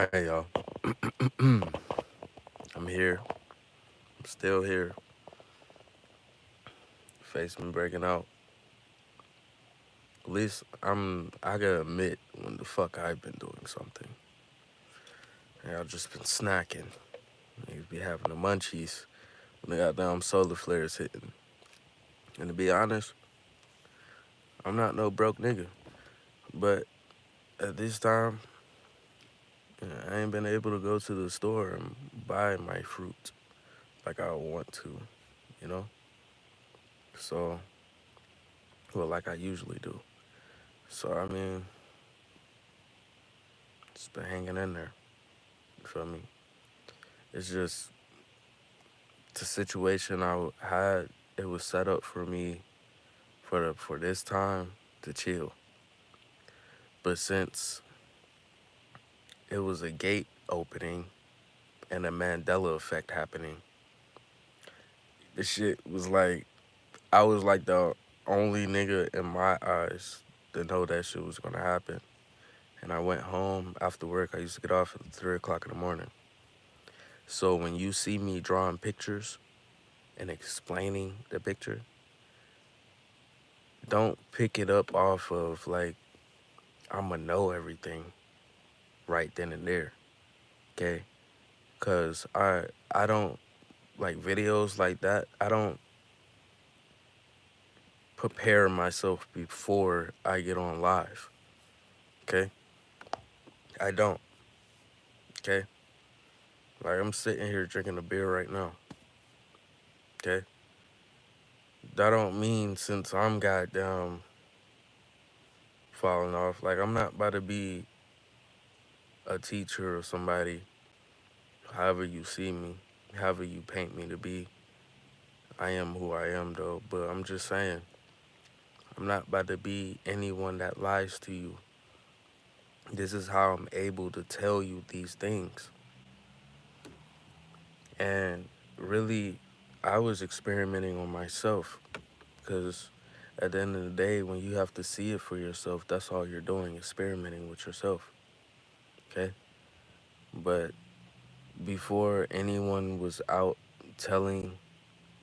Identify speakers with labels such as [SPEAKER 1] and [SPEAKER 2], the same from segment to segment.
[SPEAKER 1] Hey y'all, I'm here. I'm still here. Face me breaking out. At least I gotta admit when the fuck I've been doing something. And I've just been snacking. Niggas be having the munchies when the goddamn solar flares hitting. And to be honest, I'm not no broke nigga. But at this time, I ain't been able to go to the store and buy my fruit like I want to, you know? So, well, like I usually do. So, I mean, just been hanging in there. You feel me? It's just the situation I had. It was set up for me for this time to chill. But since it was a gate opening and a Mandela effect happening, the shit was like I was like the only nigga in my eyes to know that shit was gonna happen. And I went home after work. I used to get off at 3 o'clock in the morning. So when you see me drawing pictures and explaining the picture, don't pick it up off of like I'ma know everything right then and there, okay? Cause I don't like videos like that. I don't prepare myself before I get on live, okay? I don't, okay? Like I'm sitting here drinking a beer right now, okay? That don't mean since I'm goddamn falling off. Like I'm not about to be a teacher or somebody. However you see me, however you paint me to be, I am who I am though. But I'm just saying, I'm not about to be anyone that lies to you. This is how I'm able to tell you these things. And really, I was experimenting on myself because at the end of the day, when you have to see it for yourself, that's all you're doing, experimenting with yourself. Okay? But before anyone was out telling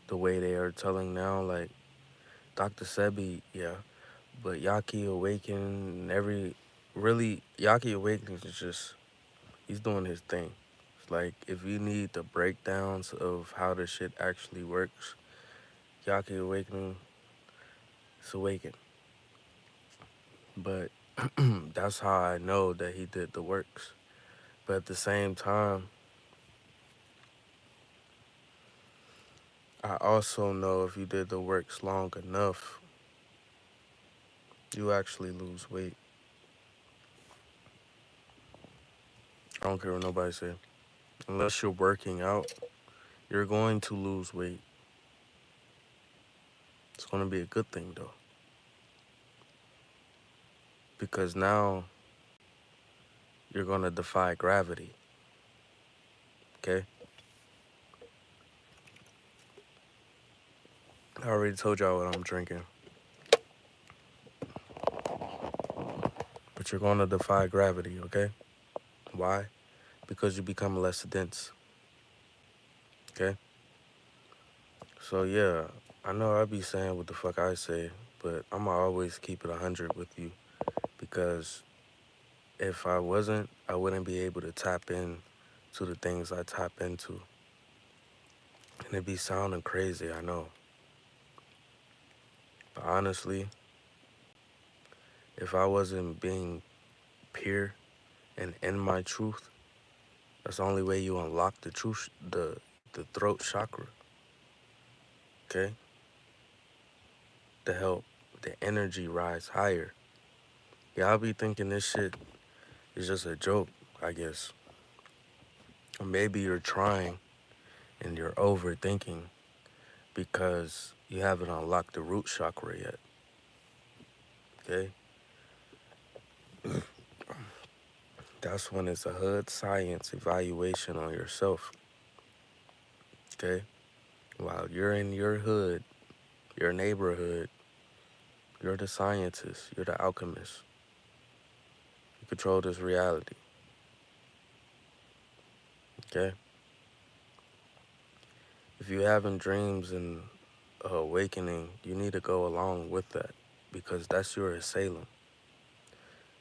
[SPEAKER 1] the way they are telling now, like Dr. Sebi, yeah, but Yaki Awakening and really, Yaki Awakening is just, he's doing his thing. It's like, if you need the breakdowns of how this shit actually works, Yaki Awakening, it's awakened. But that's how I know that he did the works. But at the same time, I also know if you did the works long enough, you actually lose weight. I don't care what nobody say. Unless you're working out, you're going to lose weight. It's going to be a good thing though. Because now you're going to defy gravity. Okay? I already told y'all what I'm drinking. But you're going to defy gravity, okay? Why? Because you become less dense. Okay? So yeah, I know I be saying what the fuck I say, but I'ma always keep it 100 with you because if I wasn't, I wouldn't be able to tap in to the things I tap into. And it be sounding crazy, I know. But honestly, if I wasn't being pure and in my truth, that's the only way you unlock the truth, the throat chakra, okay? To help the energy rise higher. Yeah, I'll be thinking this shit is just a joke, I guess. Or maybe you're trying and you're overthinking because you haven't unlocked the root chakra yet, okay? That's when it's a hood science evaluation on yourself, okay? While you're in your hood, your neighborhood, you're the scientist, you're the alchemist. You control this reality. Okay? If you're having dreams and awakening, you need to go along with that because that's your assailant.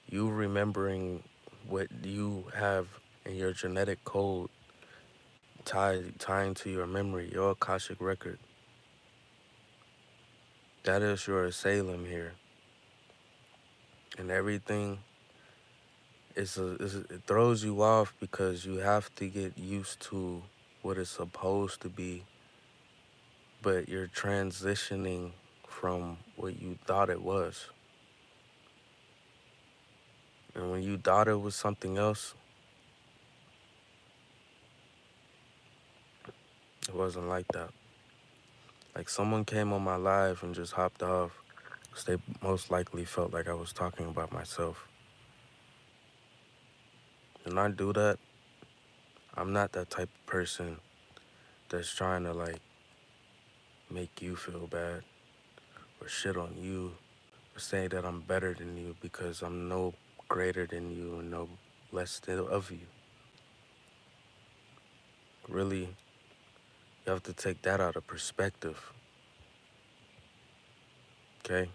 [SPEAKER 1] You remembering what you have in your genetic code tying to your memory, your Akashic record. That is your assailant here. And everything it throws you off because you have to get used to what it's supposed to be, but you're transitioning from what you thought it was. And when you thought it was something else, it wasn't like that. Like someone came on my live and just hopped off because they most likely felt like I was talking about myself. When I do that, I'm not that type of person that's trying to like make you feel bad or shit on you or say that I'm better than you because I'm no greater than you and no less of you. Really, you have to take that out of perspective, okay?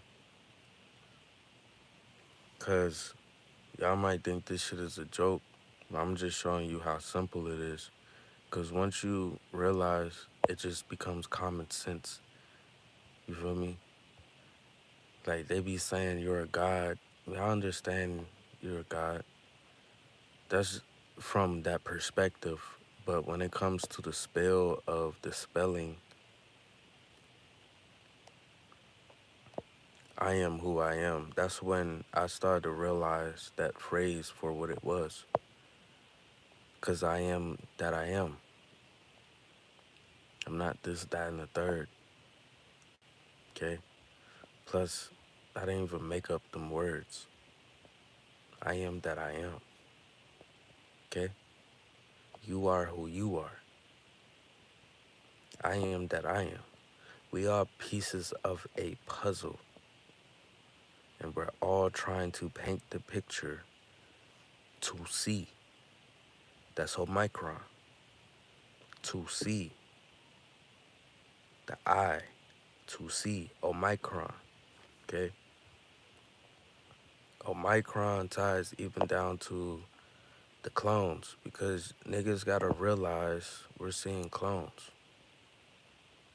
[SPEAKER 1] Because y'all might think this shit is a joke, but I'm just showing you how simple it is. Because once you realize, it just becomes common sense. You feel me? Like, they be saying you're a god. I understand you're a god. That's from that perspective. But when it comes to the spell of dispelling, I am who I am, that's when I started to realize that phrase for what it was. Because I am that I am. I'm not this, that, and the third. Okay? Plus, I didn't even make up them words. I am that I am. Okay? You are who you are. I am that I am. We are pieces of a puzzle. And we're all trying to paint the picture to see. That's Omicron. To see. The I. To see. Omicron. Okay? Omicron ties even down to the clones because niggas gotta realize we're seeing clones.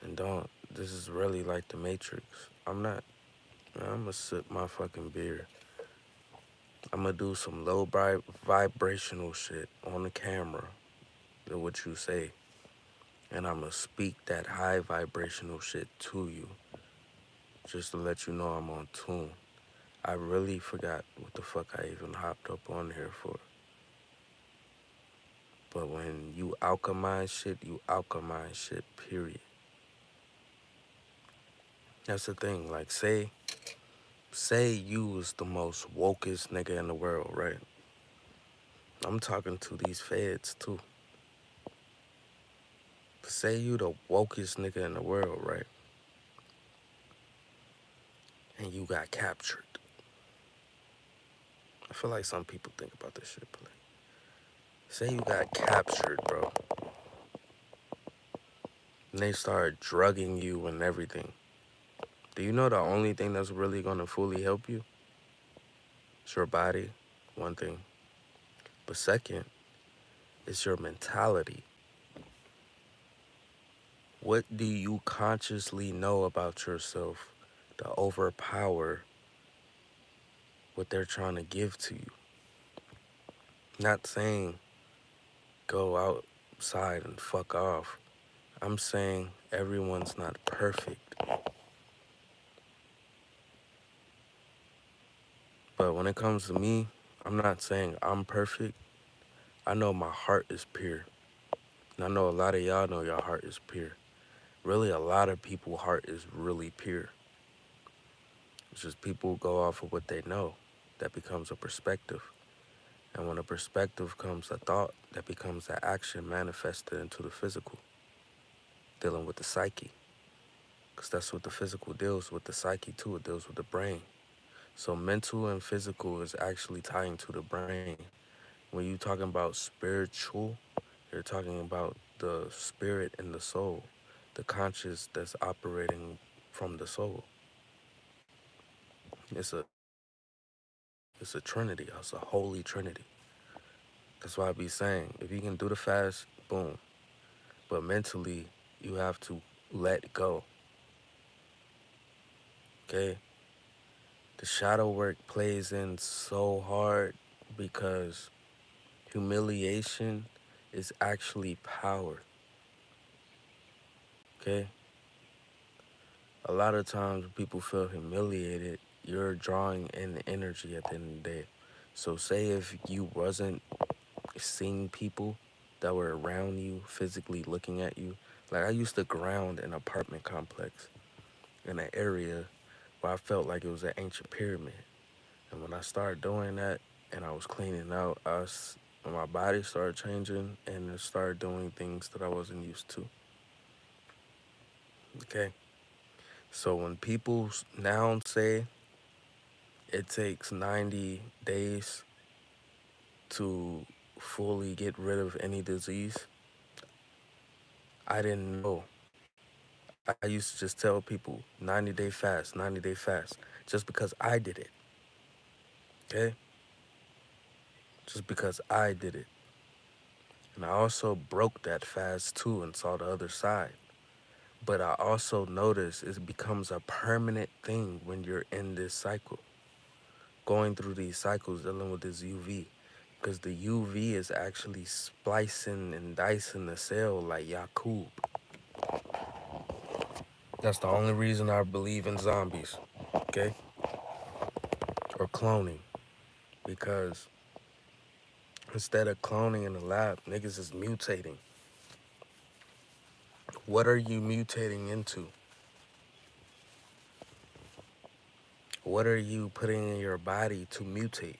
[SPEAKER 1] And don't, this is really like the Matrix. I'm gonna sip my fucking beer. I'm gonna do some low vibrational shit on the camera, what you say. And I'm gonna speak that high vibrational shit to you, just to let you know I'm on tune. I really forgot what the fuck I even hopped up on here for. But when you alchemize shit, you alchemize shit, period. That's the thing, like say you was the most wokest nigga in the world, right? I'm talking to these feds too. Say you the wokest nigga in the world, right? And you got captured. I feel like some people think about this shit, but like, say you got captured, bro. And they start drugging you and everything. Do you know the only thing that's really gonna fully help you? It's your body, one thing. But second, it's your mentality. What do you consciously know about yourself to overpower what they're trying to give to you? Not saying go outside and fuck off. I'm saying everyone's not perfect. But when it comes to me, I'm not saying I'm perfect. I know my heart is pure. And I know a lot of y'all know your heart is pure. Really, a lot of people's heart is really pure. It's just people go off of what they know. That becomes a perspective. And when a perspective comes a thought, that becomes an action manifested into the physical, dealing with the psyche. Because that's what the physical deals with, the psyche too. It deals with the brain. So mental and physical is actually tying to the brain. When you're talking about spiritual, You're talking about the spirit and the soul, the conscious that's operating from the soul. It's a trinity. It's a holy trinity. That's why I be saying, if you can do the fast, boom. But mentally, you have to let go. Okay? The shadow work plays in so hard because humiliation is actually power. Okay? A lot of times when people feel humiliated, you're drawing in energy at the end of the day. So say if you wasn't seeing people that were around you, physically looking at you. Like I used to ground an apartment complex in an area where I felt like it was an ancient pyramid. And when I started doing that and I was cleaning out, my body started changing and it started doing things that I wasn't used to. Okay. So when people now say it takes 90 days to fully get rid of any disease, I didn't know. I used to just tell people 90-day fast, 90-day fast, just because I did it. Okay? Just because I did it. And I also broke that fast too and saw the other side. But I also noticed it becomes a permanent thing when you're in this cycle, going through these cycles, dealing with this UV. Because the UV is actually splicing and dicing the cell like Yakub. That's the only reason I believe in zombies, okay? Or cloning. Because instead of cloning in the lab, niggas is mutating. What are you mutating into? What are you putting in your body to mutate?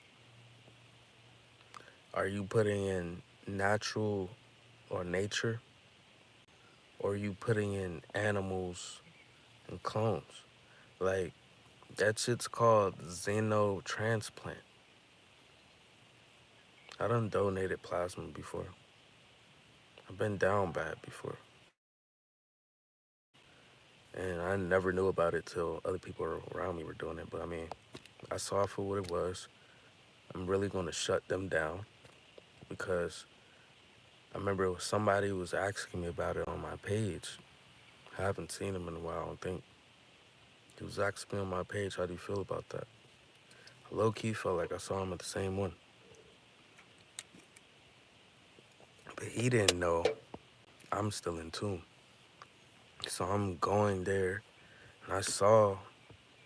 [SPEAKER 1] Are you putting in natural or nature? Or are you putting in animals and clones? Like, that shit's called xenotransplant. I done donated plasma before. I've been down bad before. And I never knew about it till other people around me were doing it. But I mean, I saw it for what it was. I'm really gonna shut them down because I remember it was somebody who was asking me about it on my page. I haven't seen him in a while, I don't think. He was asking me on my page, how do you feel about that? I low-key felt like I saw him at the same one. But he didn't know I'm still in tune. So I'm going there and I saw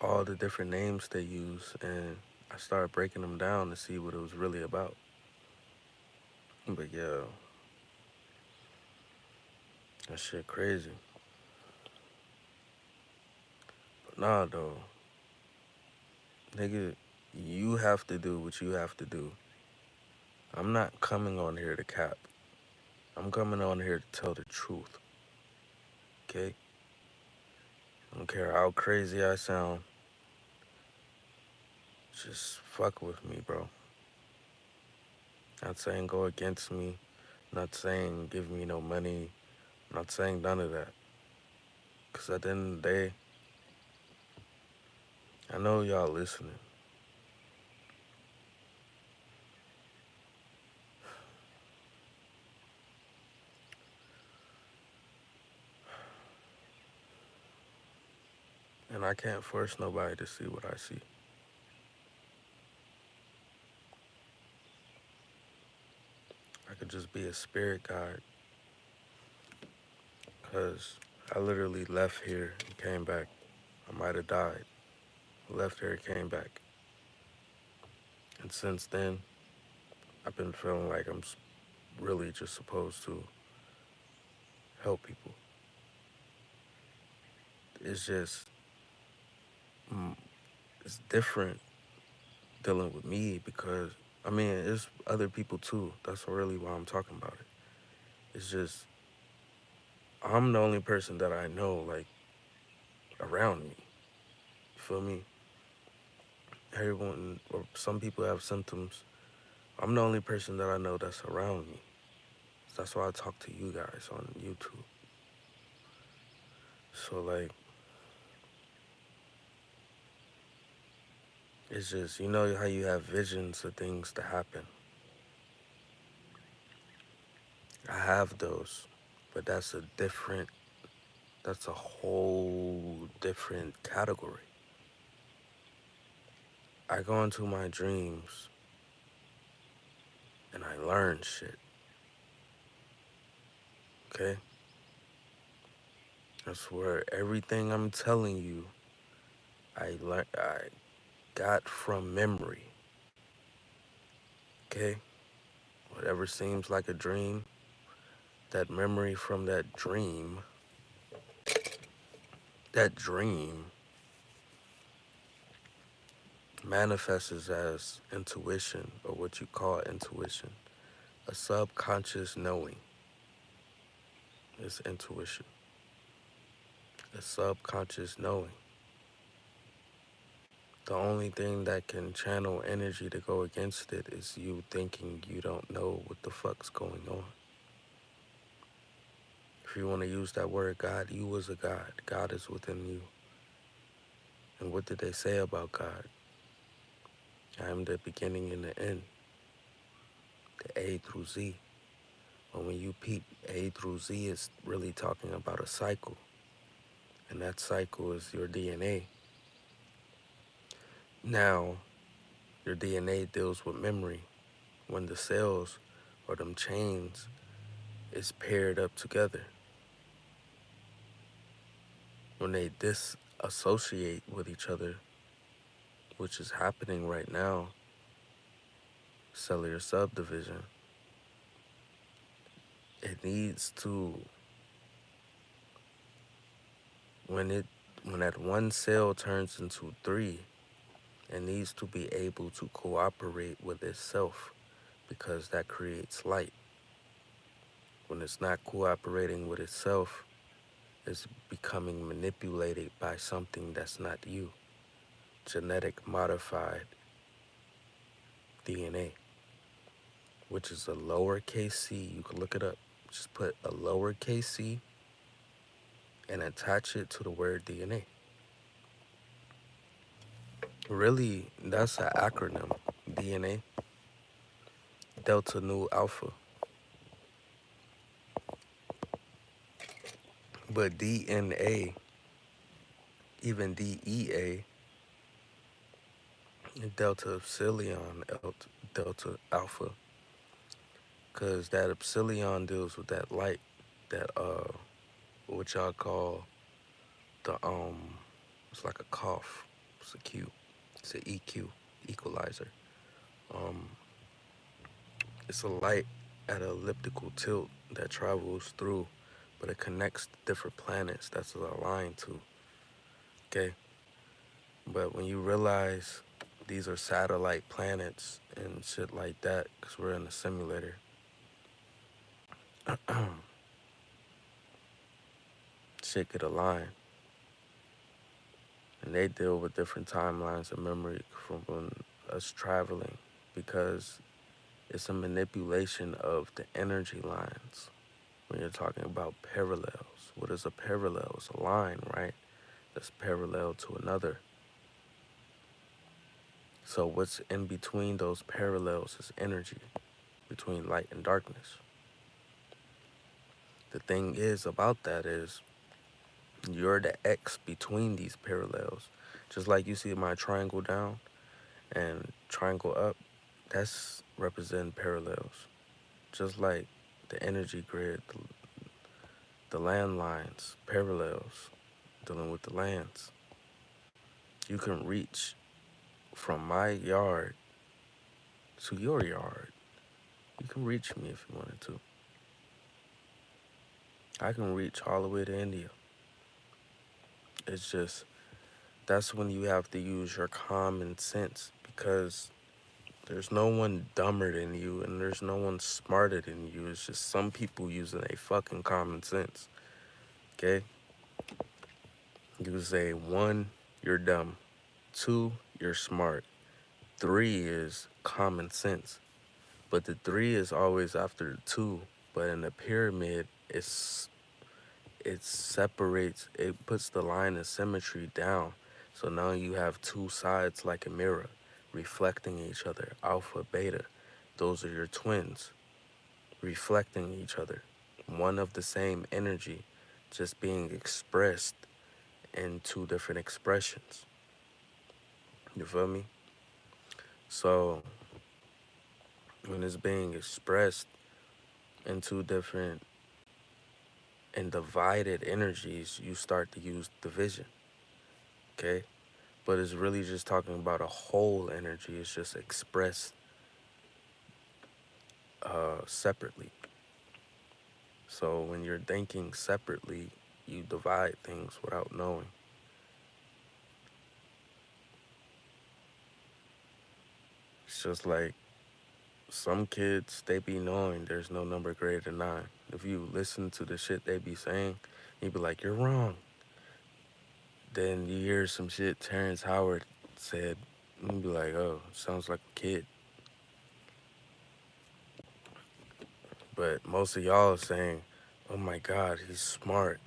[SPEAKER 1] all the different names they use and I started breaking them down to see what it was really about. But yeah, that shit crazy. But nah though, nigga, you have to do what you have to do. I'm not coming on here to cap. I'm coming on here to tell the truth. Okay? I don't care how crazy I sound. Just fuck with me, bro. Not saying go against me. Not saying give me no money. Not saying none of that. Because at the end of the day, I know y'all listening. And I can't force nobody to see what I see. I could just be a spirit guide. Because I literally left here and came back. I might have died. Left here and came back. And since then, I've been feeling like I'm really just supposed to help people. It's just, mm, it's different dealing with me because, I mean, it's other people too. That's really why I'm talking about it. It's just, I'm the only person that I know, like, around me. You feel me? Everyone, or some people have symptoms. I'm the only person that I know that's around me. That's why I talk to you guys on YouTube. So like, it's just, you know how you have visions of things to happen. I have those, but that's a whole different category. I go into my dreams and I learn shit. Okay? That's where everything I'm telling you, I got from memory. Okay? Whatever seems like a dream, that memory from that dream manifests as intuition, or what you call intuition. A subconscious knowing is intuition. A subconscious knowing. The only thing that can channel energy to go against it is you thinking you don't know what the fuck's going on. If you want to use that word God, you is a God. God is within you. And what did they say about God? I am the beginning and the end, the A through Z. But when you peep, A through Z is really talking about a cycle. And that cycle is your DNA. Now, your DNA deals with memory. When the cells or them chains is paired up together. When they disassociate with each other, which is happening right now, cellular subdivision, it needs to, when that one cell turns into three, it needs to be able to cooperate with itself, because that creates light. When it's not cooperating with itself, it's becoming manipulated by something that's not you. Genetic modified DNA, which is a lowercase c. You can look it up. Just put a lowercase c and attach it to the word DNA. Really, that's an acronym. DNA, Delta Nu Alpha. But DNA, even DEA, Delta Epsilon Delta Alpha, because that Epsilon deals with that light, that what y'all call the it's like a cough. It's a Q. It's an EQ, equalizer. Um, it's a light at an elliptical tilt that travels through, but it connects different planets that's aligned to. Okay, but when you realize these are satellite planets and shit like that, because we're in a simulator, shit could align. And they deal with different timelines of memory from when us traveling, because it's a manipulation of the energy lines. When you're talking about parallels, what is a parallel? It's a line, right? That's parallel to another. So what's in between those parallels is energy, between light and darkness. The thing is about that is you're the X between these parallels. Just like you see my triangle down and triangle up, that's representing parallels. Just like the energy grid, the landlines, parallels, dealing with the lands. You can reach from my yard to your yard. You can reach me if you wanted to. I can reach all the way to India. It's just, that's when you have to use your common sense, because there's no one dumber than you and there's no one smarter than you. It's just some people using a fucking common sense. Okay? You say 1, you're dumb. 2, you're smart. 3 is common sense. But the 3 is always after the 2 But in the pyramid, it separates, it puts the line of symmetry down. So now you have two sides like a mirror reflecting each other, alpha, beta. Those are your twins reflecting each other. One of the same energy, just being expressed in two different expressions. You feel me? So when it's being expressed in two different and divided energies, you start to use division. Okay? But it's really just talking about a whole energy. It's just expressed separately. So when you're thinking separately, you divide things without knowing. It's just like some kids, they be knowing there's no number greater than 9. If you listen to the shit they be saying, you be like, you're wrong. Then you hear some shit Terrence Howard said, and you be like, oh, sounds like a kid. But most of y'all are saying, oh my God, he's smart.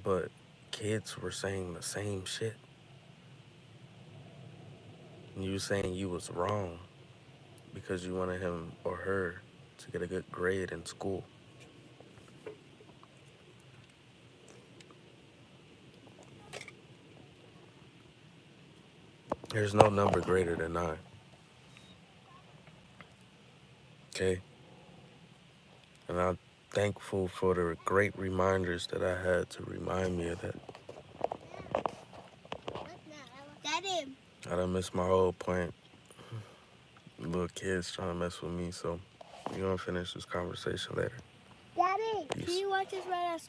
[SPEAKER 1] But kids were saying the same shit. And you saying you was wrong because you wanted him or her to get a good grade in school. There's no number greater than 9. Okay? And I'm thankful for the great reminders that I had to remind me of that.
[SPEAKER 2] Daddy.
[SPEAKER 1] I done missed my whole point. Little kids trying to mess with me, so we're gonna finish this conversation later.
[SPEAKER 2] Daddy,
[SPEAKER 1] Peace.
[SPEAKER 2] can you watch us ride our scooter?